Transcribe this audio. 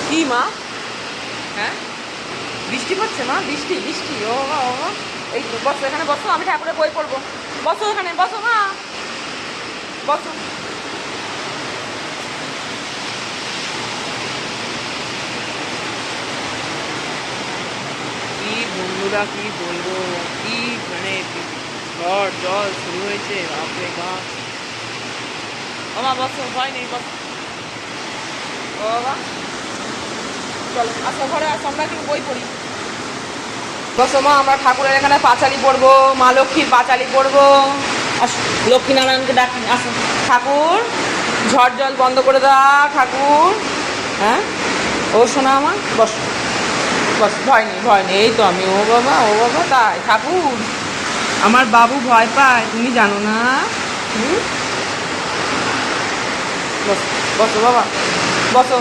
কি মা? হ্যাঁ বৃষ্টি পড়ছে মা? বৃষ্টি বৃষ্টি, ও বাবা ও বাবা। এই তো বসো, এখানে বসো, আমি ঠাকুরের বই পড়বো। বসো এখানে, বসো মা, বসো। কি বন্ধুরা কি বলবো, কি মানে ঝড় জল শুরু হয়েছে, বাপরে বাপ। ও মা বসো, ভয় নেই, বসো। ও বাবা চলো আসো ঘরে, আসো আমরা কি বই পড়ি। বসো মা, আমরা ঠাকুরের এখানে পাঁচালি পড়বো, মা লক্ষ্মীর পাঁচালি পড়বো। আসো, লক্ষ্মীনারায়ণকে ডাকি, আসো। ঠাকুর ঝড় জল বন্ধ করে দাও ঠাকুর। হ্যাঁ ও শোনা আমার, বস বস, ভয় নেই ভয় নেই, এই তো আমি। ও বাবা ও বাবা, তাই ঠাকুর আমার বাবু ভয় পায়, তুমি জানো না? হুম, বসো বসো বাবা, বসো।